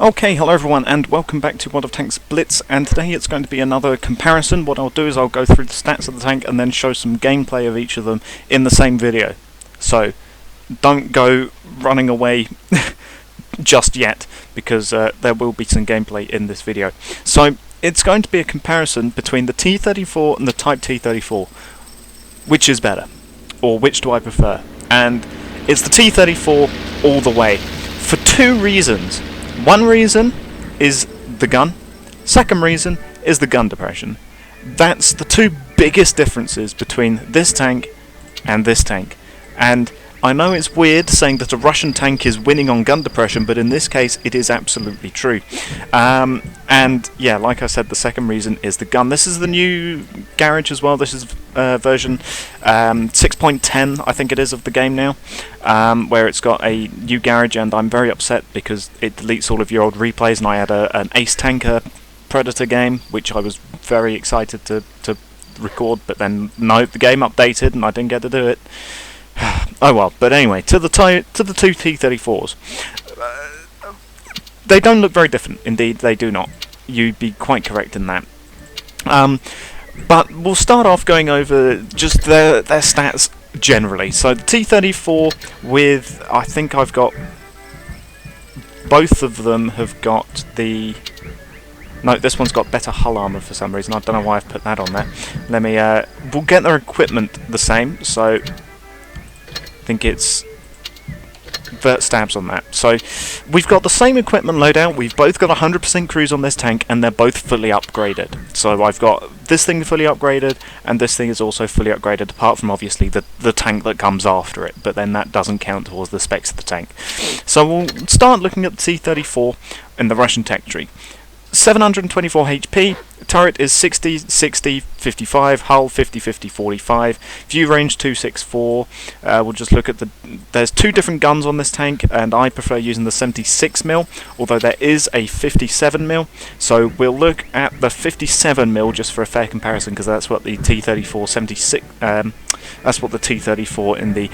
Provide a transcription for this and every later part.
Okay, hello everyone and welcome back to World of Tanks Blitz, and today it's going to be another comparison. What I'll do is I'll go through the stats of the tank and then show some gameplay of each of them in the same video. So don't go running away just yet, because there will be some gameplay in this video. So it's going to be a comparison between the T-34 and the Type T-34. Which is better? Or which do I prefer? And it's the T-34 all the way, for two reasons. One reason is the gun, second reason is the gun depression. That's the two biggest differences between this tank and this tank. And I know it's weird saying that a Russian tank is winning on gun depression, but in this case it is absolutely true. And yeah, like I said, the second reason is the gun. This is the new garage as well. This is version 6.10, I think it is, of the game now, where it's got a new garage, and I'm very upset because it deletes all of your old replays, and I had an Ace Tanker Predator game, which I was very excited to record, but then no, the game updated and I didn't get to do it. Oh well, but anyway, to the two T-34s. They don't look very different, indeed they do not. You'd be quite correct in that. But we'll start off going over just their stats generally. So the T-34 with, I think I've got, both of them have got the... No, this one's got better hull armour for some reason. I don't know why I've put that on there. Let me, we'll get their equipment the same, so I think it's vert stabs on that. So we've got the same equipment loadout, we've both got 100% cruise on this tank, and they're both fully upgraded. So I've got this thing fully upgraded, and this thing is also fully upgraded, apart from obviously the tank that comes after it, but then that doesn't count towards the specs of the tank. So we'll start looking at the T-34 in the Russian tech tree. 724 HP, turret is 60, 60, 55, hull 50, 50, 45, view range 264. We'll just look at there's two different guns on this tank, and I prefer using the 76mm, although there is a 57mm, so we'll look at the 57mm just for a fair comparison, because that's what the T-34 76, that's what the T-34 in the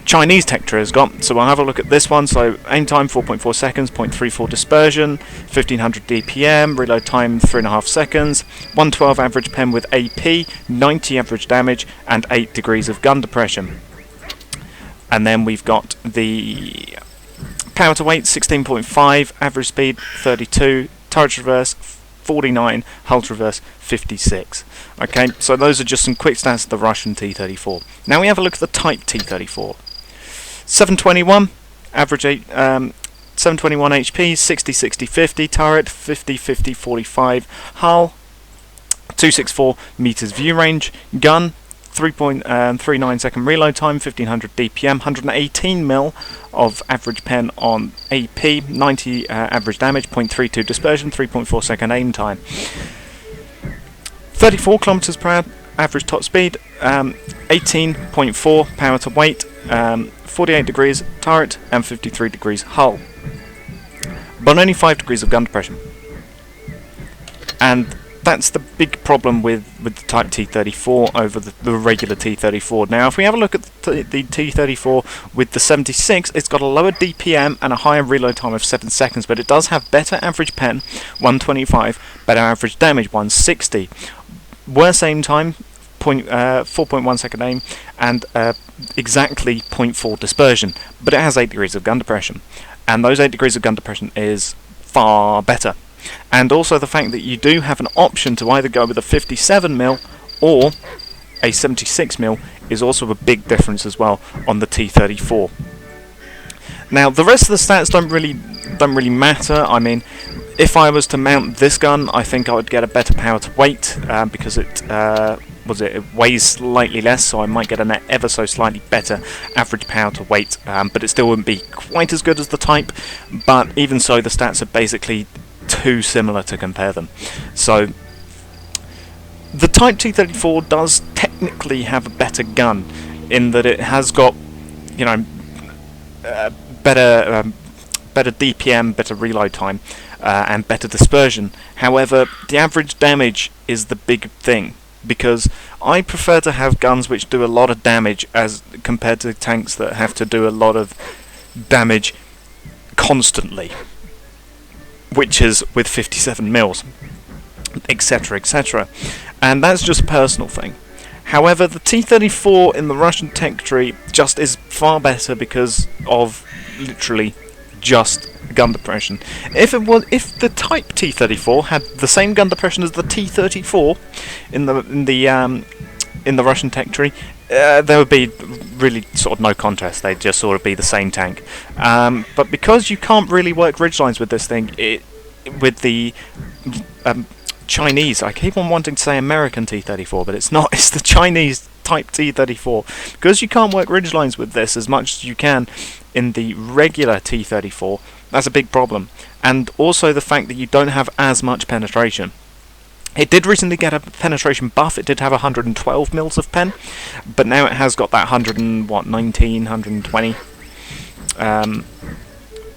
Chinese tech tree has got. So we'll have a look at this one. So aim time 4.4 seconds, 0.34 dispersion, 1500 DPM, reload time 3.5 seconds, 112 average pen with AP, 90 average damage, and 8 degrees of gun depression. And then we've got the power to weight 16.5, average speed 32, turret reverse 49, hull traverse 56. Okay, so those are just some quick stats of the Russian T-34. Now we have a look at the Type T-34. 721 average 721 HP, 60 60 50 turret, 50 50 45 hull, 264 meters view range, gun 3.39 second reload time, 1500 DPM, 118mm of average pen on AP, 90 average damage, 0.32 dispersion, 3.4 second aim time, 34 kilometers per hour average top speed, 18.4 power to weight, 48 degrees turret, and 53 degrees hull, but only 5 degrees of gun depression. And that's the big problem with the Type T-34 over the regular T-34. Now if we have a look at the T-34 with the 76, it's got a lower DPM and a higher reload time of 7 seconds, but it does have better average pen, 125, better average damage, 160, worse aim time, 4.1 second aim, and exactly 0.4 dispersion, but it has 8 degrees of gun depression, and those 8 degrees of gun depression is far better. And also the fact that you do have an option to either go with a 57mm or a 76mm is also a big difference as well on the T-34. Now the rest of the stats don't really matter. I mean, if I was to mount this gun, I think I would get a better power to weight, because it weighs slightly less, so I might get an ever so slightly better average power to weight, but it still wouldn't be quite as good as the Type. But even so, the stats are basically too similar to compare them. So the Type T-34 does technically have a better gun, in that it has got, you know, better DPM, better reload time, and better dispersion. However, the average damage is the big thing, because I prefer to have guns which do a lot of damage as compared to tanks that have to do a lot of damage constantly. which is with 57 mils, etc., etc. And that's just a personal thing. However, the T-34 in the Russian tech tree just is far better because of literally just gun depression. If the Type T-34 had the same gun depression as the T-34 in the Russian tech tree, there would be really sort of no contest. They'd just sort of be the same tank. But because you can't really work ridgelines with this thing, with the Chinese, I keep on wanting to say American T-34, but it's not. It's the Chinese Type T-34. Because you can't work ridgelines with this as much as you can in the regular T-34, that's a big problem. And also the fact that you don't have as much penetration. It did recently get a penetration buff. It did have 112 mils of pen, but now it has got that 19, 120.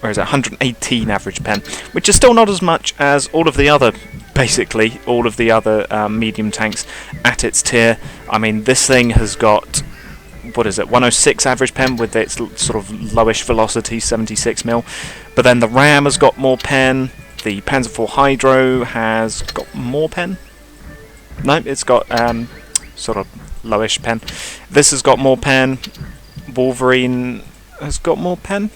Where is it? 118 average pen, which is still not as much as all of the other, basically all of the other medium tanks at its tier. I mean, this thing has got, what is it, 106 average pen with its sort of lowish velocity, 76 mil. But then the Ram has got more pen. The Panzer IV Hydro has got more pen. No, it's got sort of lowish pen. This has got more pen. Wolverine has got more pen.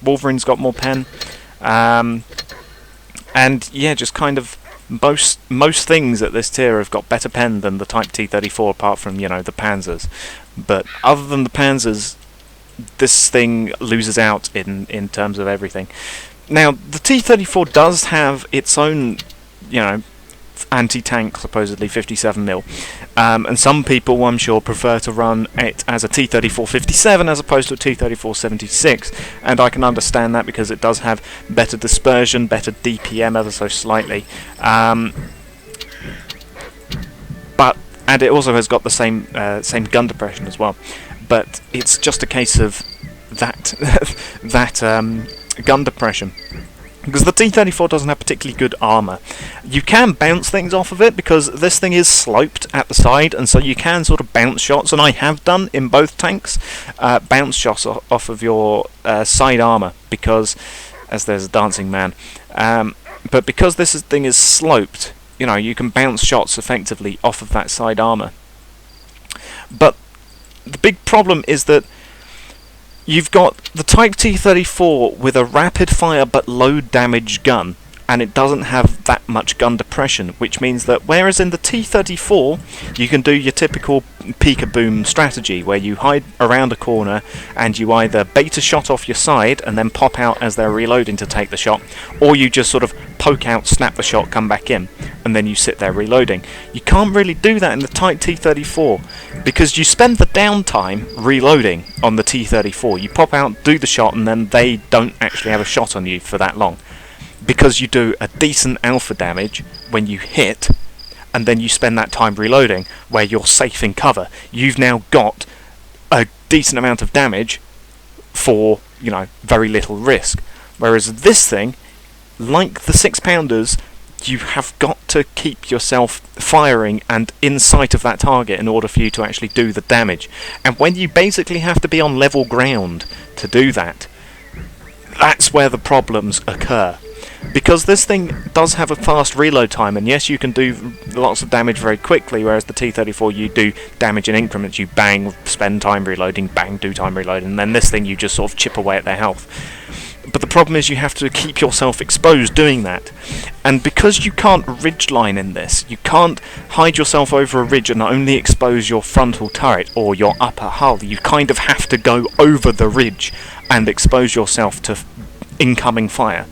Wolverine's got more pen. And yeah, just kind of most things at this tier have got better pen than the Type T-34, apart from, you know, the Panzers. But other than the Panzers, this thing loses out in terms of everything. Now, the T-34 does have its own, you know, anti-tank, supposedly 57mm, and some people, I'm sure, prefer to run it as a T-34 57 as opposed to a T-34 76, and I can understand that because it does have better dispersion, better DPM ever so slightly, and it also has got the same gun depression as well. But it's just a case of that gun depression. Because the T-34 doesn't have particularly good armour. You can bounce things off of it because this thing is sloped at the side, and so you can sort of bounce shots, and I have done in both tanks, bounce shots off of your side armour, because, as there's a dancing man, but because this thing is sloped, you know, you can bounce shots effectively off of that side armour. But the big problem is that you've got the Type T-34 with a rapid fire but low damage gun, and it doesn't have that much gun depression, which means that whereas in the T-34 you can do your typical peek-a-boom strategy where you hide around a corner and you either bait a shot off your side and then pop out as they're reloading to take the shot, or you just sort of poke out, snap the shot, come back in, and then you sit there reloading. You can't really do that in the Type T-34 because you spend the downtime reloading on the T-34. You pop out, do the shot, and then they don't actually have a shot on you for that long, because you do a decent alpha damage when you hit, and then you spend that time reloading where you're safe in cover. You've now got a decent amount of damage for, you know, very little risk. Whereas this thing, like the 6-pounders, you have got to keep yourself firing and in sight of that target in order for you to actually do the damage. And when you basically have to be on level ground to do that, that's where the problems occur. Because this thing does have a fast reload time, and yes, you can do lots of damage very quickly, whereas the T-34 you do damage in increments. You bang, spend time reloading, bang, do time reloading, and then this thing you just sort of chip away at their health. But the problem is you have to keep yourself exposed doing that. And because you can't ridgeline in this, you can't hide yourself over a ridge and only expose your frontal turret or your upper hull. You kind of have to go over the ridge and expose yourself to incoming fire.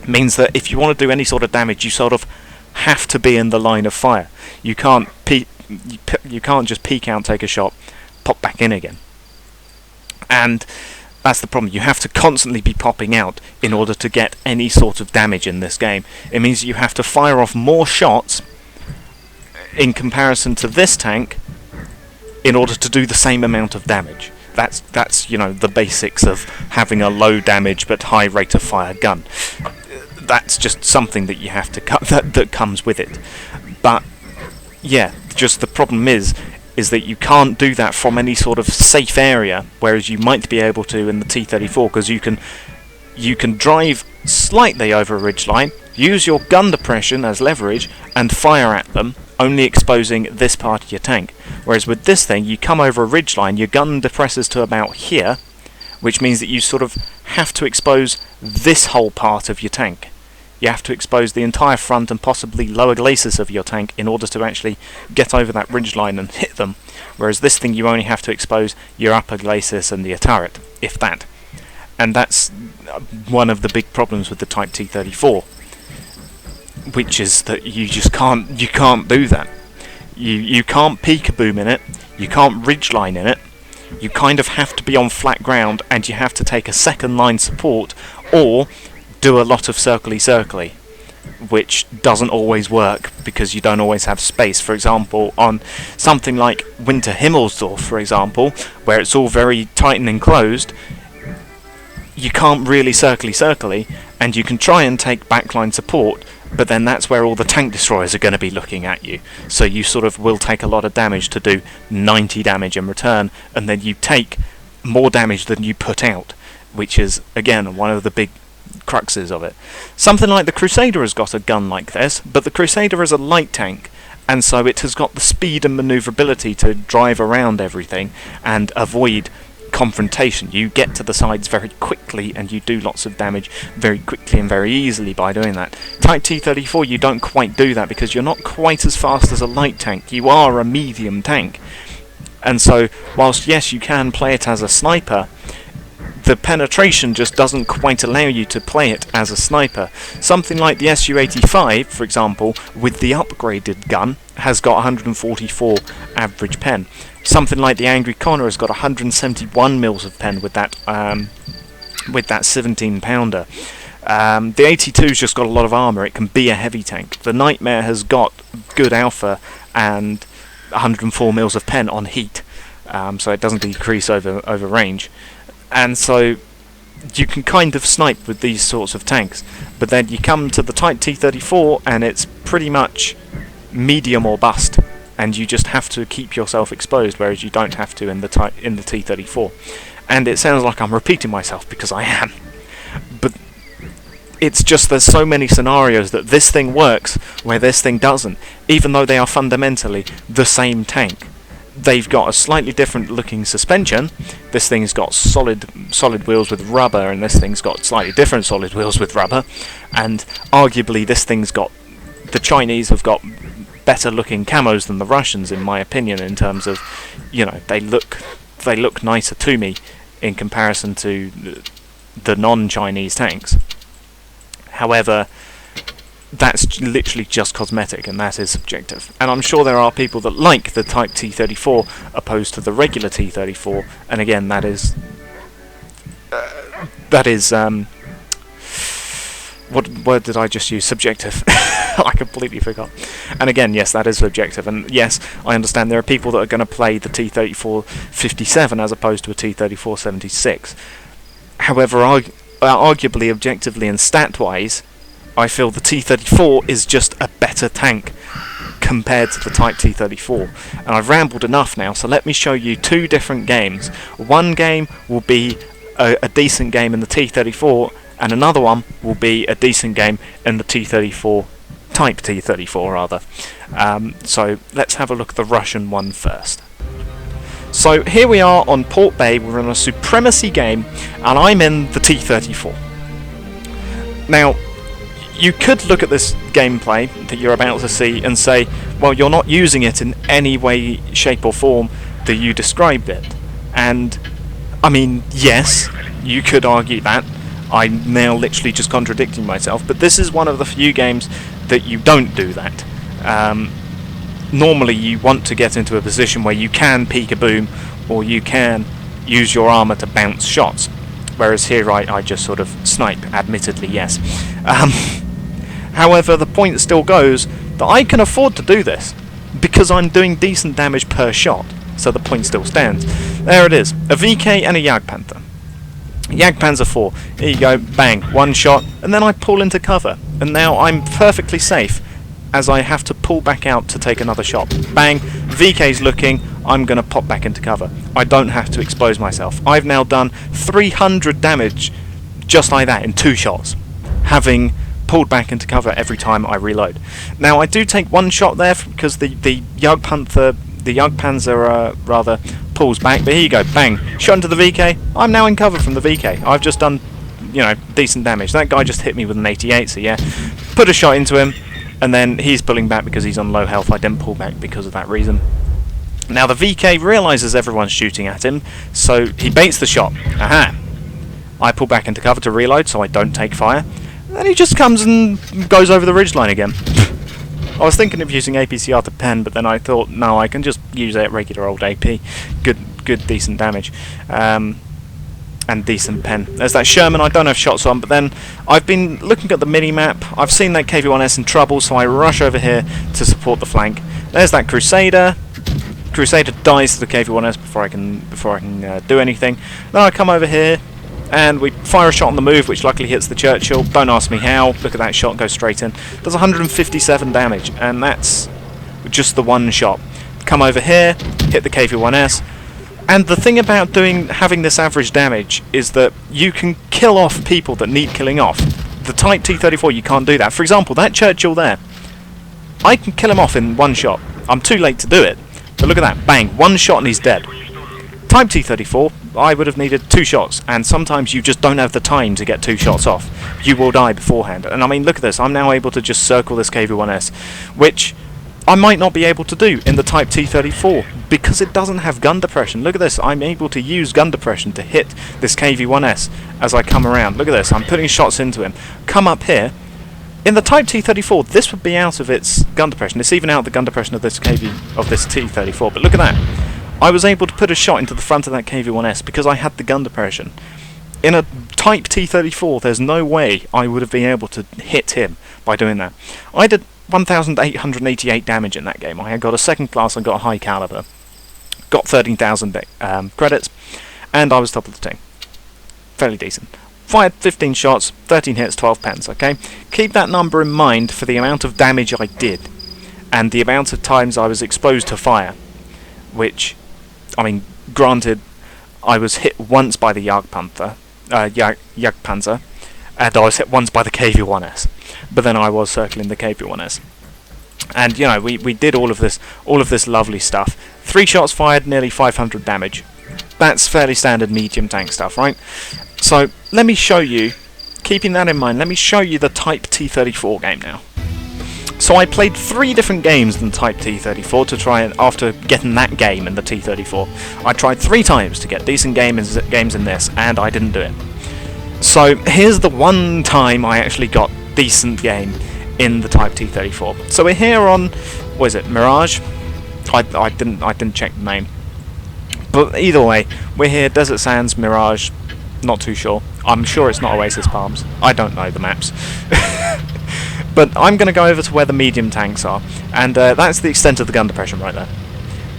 Means that if you want to do any sort of damage, you sort of have to be in the line of fire. You can't you can't just peek out, take a shot, pop back in again. And that's the problem. You have to constantly be popping out in order to get any sort of damage in this game. It means you have to fire off more shots in comparison to this tank in order to do the same amount of damage. That's you know, the basics of having a low damage but high rate of fire gun. That's just something that you have to cut that comes with it. But yeah, just the problem is that you can't do that from any sort of safe area, whereas you might be able to in the T-34, because you can you can drive slightly over a ridgeline, use your gun depression as leverage, and fire at them, only exposing this part of your tank. Whereas with this thing, you come over a ridgeline, your gun depresses to about here, which means that you sort of have to expose this whole part of your tank. You have to expose the entire front and possibly lower glacis of your tank in order to actually get over that ridgeline and hit them. Whereas this thing, you only have to expose your upper glacis and your turret, if that. And that's one of the big problems with the Type T-34, which is that you just can't do that. You can't peek-a-boom in it, you can't ridgeline in it, you kind of have to be on flat ground, and you have to take a second line support, or do a lot of circly, which doesn't always work because you don't always have space. For example, on something like Winter Himmelsdorf, for example, where it's all very tight and enclosed, you can't really circly, and you can try and take backline support, but then that's where all the tank destroyers are going to be looking at you. So you sort of will take a lot of damage to do 90 damage in return, and then you take more damage than you put out, which is, again, one of the big cruxes of it. Something like the Crusader has got a gun like this, but the Crusader is a light tank, and so it has got the speed and manoeuvrability to drive around everything and avoid confrontation. You get to the sides very quickly, and you do lots of damage very quickly and very easily by doing that. Type T-34, you don't quite do that because you're not quite as fast as a light tank. You are a medium tank, and so whilst yes, you can play it as a sniper, the penetration just doesn't quite allow you to play it as a sniper. Something like the Su-85, for example, with the upgraded gun, has got 144 average pen. Something like the Angry Connor has got 171 mils of pen with that 17-pounder. The 82's just got a lot of armour. It can be a heavy tank. The Nightmare has got good alpha and 104 mils of pen on heat, so it doesn't decrease over range. And so you can kind of snipe with these sorts of tanks, but then you come to the Type T-34 and it's pretty much medium or bust, and you just have to keep yourself exposed, whereas you don't have to in the T-34. And it sounds like I'm repeating myself, because I am, but it's just there's so many scenarios that this thing works where this thing doesn't, even though they are fundamentally the same tank. They've got a slightly different looking suspension. This thing's got solid wheels with rubber, and this thing's got slightly different solid wheels with rubber, and arguably this thing's got, the Chinese have got better looking camos than the Russians, in my opinion, in terms of, you know, they look nicer to me in comparison to the non-Chinese tanks. However, that's literally just cosmetic, and that is subjective. And I'm sure there are people that like the Type T-34 opposed to the regular T-34, and again, that is what word did I just use? Subjective. I completely forgot. And again, yes, that is subjective, and yes, I understand there are people that are going to play the T-34-57 as opposed to a T-34-76. However, arguably, objectively, and stat-wise, I feel the T-34 is just a better tank compared to the Type T-34. And I've rambled enough now, so let me show you two different games. One game will be a decent game in the T-34, and another one will be a decent game in the T-34, Type T-34 rather. So let's have a look at the Russian one first. So here we are on Port Bay, we're in a supremacy game, and I'm in the T-34. Now, you could look at this gameplay that you're about to see and say, well, you're not using it in any way, shape or form that you described it. And, I mean, yes, you could argue that. I'm now literally just contradicting myself, but this is one of the few games that you don't do that. Normally you want to get into a position where you can peek-a-boom, or you can use your armour to bounce shots. Whereas here I just sort of snipe, admittedly, yes. However, the point still goes that I can afford to do this, because I'm doing decent damage per shot, so the point still stands. There it is, a VK and a Jagdpanther. Jagdpanzer 4, here you go, bang, one shot, and then I pull into cover, and now I'm perfectly safe, as I have to pull back out to take another shot. Bang, VK's looking, I'm going to pop back into cover. I don't have to expose myself. I've now done 300 damage just like that, in 2 shots, having pulled back into cover every time I reload. Now I do take 1 shot there because the Jagdpanzer rather pulls back, but here you go, bang, shot into the VK. I'm now in cover from the VK. I've just done, you know, decent damage. That guy just hit me with an 88, so yeah, put a shot into him, and then he's pulling back because he's on low health. I didn't pull back because of that reason. Now the VK realises everyone's shooting at him, so he baits the shot. Aha! I pull back into cover to reload so I don't take fire. Then he just comes and goes over the ridgeline again. I was thinking of using APCR to pen, but then I thought, no, I can just use a regular old AP. Good, decent damage. And decent pen. There's that Sherman, I don't have shots on, but then I've been looking at the mini-map. I've seen that KV-1S in trouble, so I rush over here to support the flank. There's that Crusader. Crusader dies to the KV-1S before I can do anything. Then I come over here, and we fire a shot on the move, which luckily hits the Churchill. Don't ask me how. Look at that shot, goes straight in. Does 157 damage, and that's just the 1 shot. Come over here, hit the KV-1S, and the thing about having this average damage is that you can kill off people that need killing off. The Type T-34, you can't do that. For example, that Churchill there, I can kill him off in 1 shot. I'm too late to do it, but look at that, bang, 1 shot and he's dead. Type T-34, I would have needed 2 shots, and sometimes you just don't have the time to get 2 shots off. You will die beforehand. And I mean, look at this, I'm now able to just circle this KV-1S, which I might not be able to do in the Type T-34, because it doesn't have gun depression. Look at this, I'm able to use gun depression to hit this KV-1S as I come around. Look at this, I'm putting shots into him. Come up here. In the Type T-34, this would be out of its gun depression. It's even out the gun depression of this T-34, but look at that. I was able to put a shot into the front of that KV-1S because I had the gun depression. In a Type T-34, there's no way I would have been able to hit him by doing that. I did 1,888 damage in that game. I got a 2nd class and got a high caliber. Got 13,000 credits, and I was top of the team. Fairly decent. Fired 15 shots, 13 hits, 12 pens, okay? Keep that number in mind for the amount of damage I did, and the amount of times I was exposed to fire, which, I mean, granted, I was hit once by the Jagdpanzer, and I was hit once by the KV-1S, but then I was circling the KV-1S. And, you know, we did all of this lovely stuff. 3 shots fired, nearly 500 damage. That's fairly standard medium tank stuff, right? So, let me show you, keeping that in mind, let me show you the Type T-34 game now. So I played 3 different games in the Type T-34 to try and, after getting that game in the T-34. I tried 3 times to get decent games in this, and I didn't do it. So here's the 1 time I actually got decent game in the Type T-34. So we're here on, what is it, Mirage? I didn't check the name. But either way, we're here, Desert Sands, Mirage, not too sure. I'm sure it's not Oasis Palms. I don't know the maps. But I'm going to go over to where the medium tanks are, and that's the extent of the gun depression right there.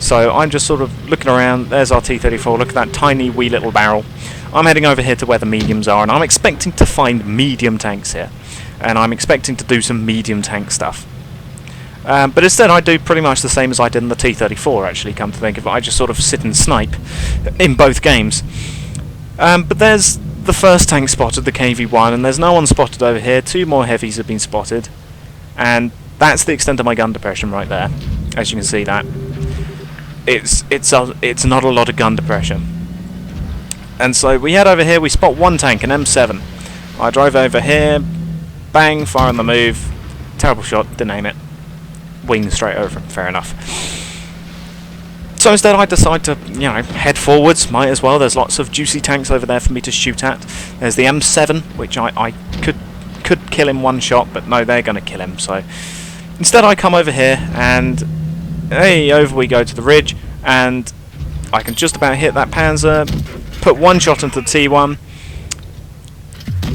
So I'm just sort of looking around. There's our T-34, look at that tiny wee little barrel. I'm heading over here to where the mediums are, and I'm expecting to find medium tanks here. And I'm expecting to do some medium tank stuff. But instead I do pretty much the same as I did in the T-34, actually, come to think of it. I just sort of sit and snipe in both games. But there's the first tank spotted, the KV-1, and there's no one spotted over here. 2 more heavies have been spotted, and that's the extent of my gun depression right there. As you can see, that it's not a lot of gun depression. And so we head over here. We spot 1 tank, an M7. I drive over here, bang, fire on the move. Terrible shot, didn't aim it. Wing straight over him. Fair enough. So instead I decide to, you know, head forwards, might as well. There's lots of juicy tanks over there for me to shoot at. There's the M7, which I could kill in 1 shot, but no, they're going to kill him. So instead I come over here, and hey, over we go to the ridge, and I can just about hit that Panzer, put 1 shot into the T1,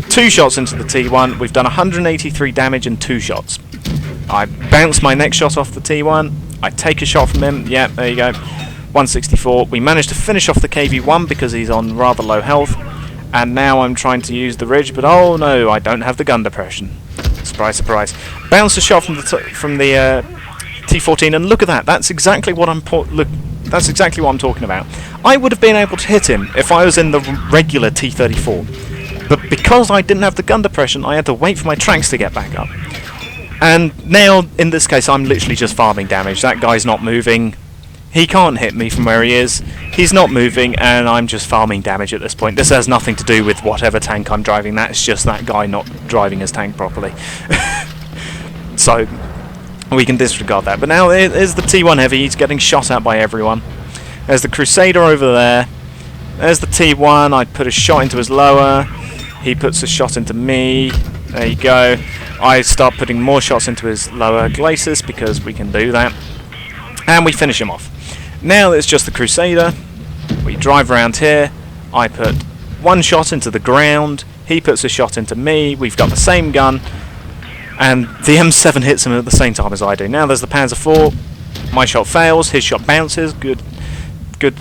2 shots into the T1. We've done 183 damage in 2 shots. I bounce my next shot off the T1, I take a shot from him, yeah, there you go, 164. We managed to finish off the KV-1 because he's on rather low health, and now I'm trying to use the ridge, but oh no, I don't have the gun depression. Surprise, surprise. Bounce a shot from the T-14, and look at that, that's exactly what I'm talking about. I would have been able to hit him if I was in the regular T-34. But because I didn't have the gun depression, I had to wait for my tanks to get back up. And now, in this case, I'm literally just farming damage. That guy's not moving. He can't hit me from where he is. He's not moving, and I'm just farming damage at this point. This has nothing to do with whatever tank I'm driving. That's just that guy not driving his tank properly. So, we can disregard that. But now, there's the T1 Heavy. He's getting shot at by everyone. There's the Crusader over there. There's the T1. I put a shot into his lower. He puts a shot into me. There you go. I start putting more shots into his lower glacis because we can do that. And we finish him off. Now it's just the Crusader. We drive around here. I put one shot into the ground. He puts a shot into me. We've got the same gun. And the M7 hits him at the same time as I do. Now there's the Panzer IV. My shot fails. His shot bounces. Good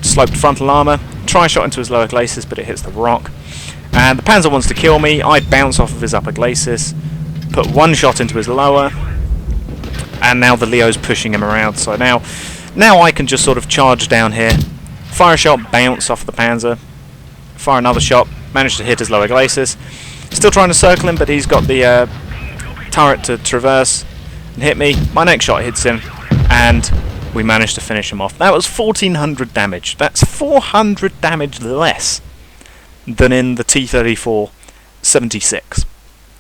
sloped frontal armour. Try a shot into his lower glacis, but it hits the rock. And the Panzer wants to kill me. I bounce off of his upper glacis. Put one shot into his lower. And now the Leo's pushing him around. So now I can just sort of charge down here. Fire a shot, bounce off the Panzer. Fire another shot. Manage to hit his lower glacis. Still trying to circle him, but he's got the turret to traverse and hit me. My next shot hits him. And we managed to finish him off. That was 1400 damage. That's 400 damage less than in the T-34 76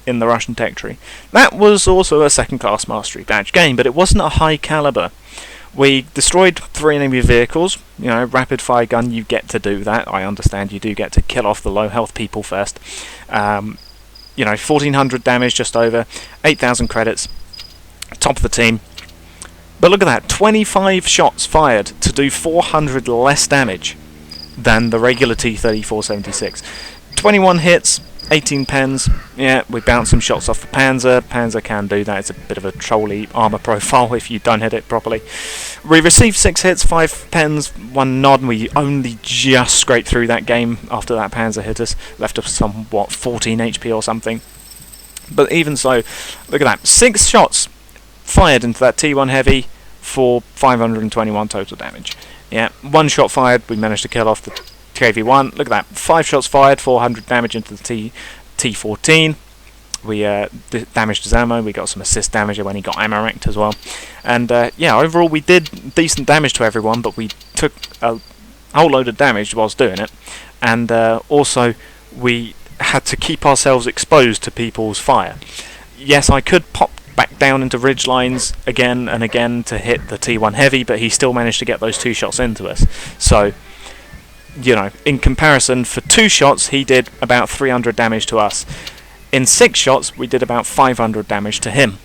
in the Russian tech tree. That was also a second class mastery badge game, but it wasn't a high caliber. We destroyed 3 enemy vehicles. You know, rapid fire gun, you get to do that. I understand you do get to kill off the low health people first. You know, 1400 damage, just over 8,000 credits. Top of the team. But look at that, 25 shots fired to do 400 less damage than the regular T-34 76. 21 hits, 18 pens. Yeah, we bounced some shots off the Panzer. Panzer can do that. It's a bit of a trolly armour profile if you don't hit it properly. We received 6 hits, 5 pens, 1 nod, and we only just scraped through that game after that Panzer hit us. Left us somewhat 14 HP or something. But even so, look at that. 6 shots fired into that T1 Heavy for 521 total damage. Yeah, 1 shot fired, we managed to kill off the KV-1. Look at that, 5 shots fired, 400 damage into the T-14. We damaged his ammo, we got some assist damage when he got ammo ranked as well. And yeah, overall we did decent damage to everyone, but we took a whole load of damage whilst doing it. And also, we had to keep ourselves exposed to people's fire. Yes, I could pop back down into ridge lines again and again to hit the T1 Heavy, but he still managed to get those 2 shots into us. So, you know, in comparison, for 2 shots he did about 300 damage to us. In 6 shots we did about 500 damage to him.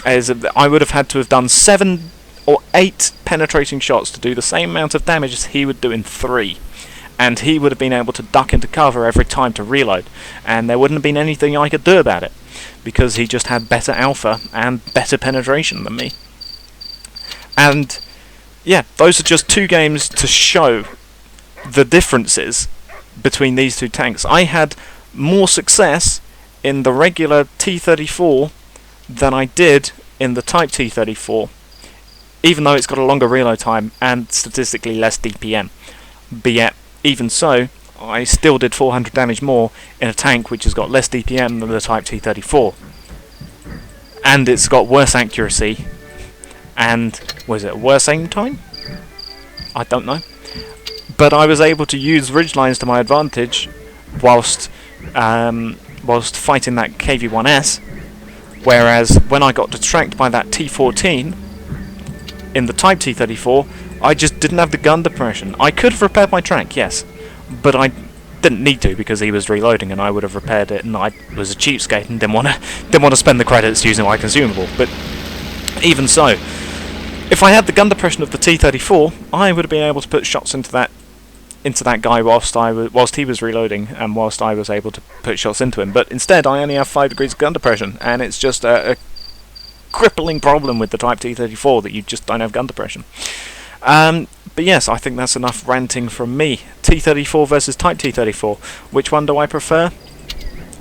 As I would have had to have done 7 or 8 penetrating shots to do the same amount of damage as he would do in 3. And he would have been able to duck into cover every time to reload, and there wouldn't have been anything I could do about it, because he just had better alpha and better penetration than me. And yeah, those are just 2 games to show the differences between these 2 tanks. I had more success in the regular T-34 than I did in the Type T-34, even though it's got a longer reload time and statistically less DPM. But yet, even so, I still did 400 damage more in a tank which has got less DPM than the Type T-34. And it's got worse accuracy, and, was it worse aim time? I don't know. But I was able to use ridgelines to my advantage whilst fighting that KV-1S, whereas when I got detracked by that T-14 in the Type T-34, I just didn't have the gun depression. I could have repaired my tank, yes, but I didn't need to because he was reloading, and I would have repaired it, and I was a cheapskate and didn't want to spend the credits using my consumable. But even so, if I had the gun depression of the T-34, I would have been able to put shots into that guy whilst he was reloading, and whilst I was able to put shots into him. But instead, I only have 5 degrees of gun depression, and it's just a crippling problem with the Type T-34 that you just don't have gun depression. But yes, I think that's enough ranting from me. T-34 versus Type T-34. Which one do I prefer?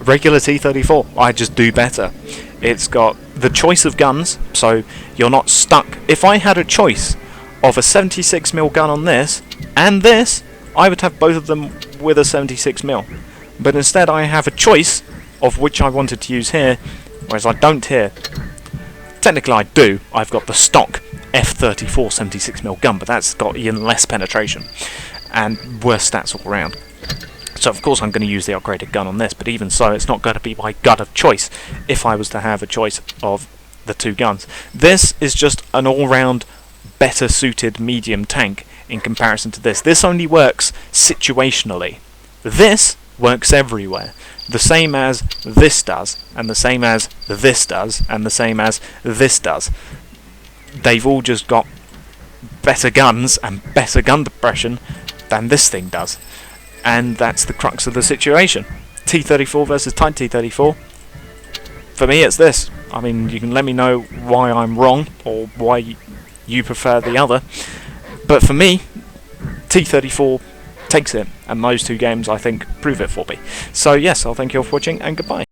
Regular T-34. I just do better. It's got the choice of guns, so you're not stuck. If I had a choice of a 76mm gun on this, and this, I would have both of them with a 76mm. But instead I have a choice of which I wanted to use here, whereas I don't here. Technically I do. I've got the stock F-34 76mm gun, but that's got even less penetration and worse stats all around. So of course I'm going to use the upgraded gun on this, but even so it's not going to be my gun of choice if I was to have a choice of the two guns. This is just an all-round better suited medium tank in comparison to this. This only works situationally. This works everywhere. The same as this does, and the same as this does, and the same as this does. They've all just got better guns and better gun depression than this thing does. And that's the crux of the situation. T-34 versus T-34. For me it's this. I mean, you can let me know why I'm wrong, or why you prefer the other. But for me, T-34 takes it, and those two games I think prove it for me. So yes, I'll thank you all for watching, and goodbye.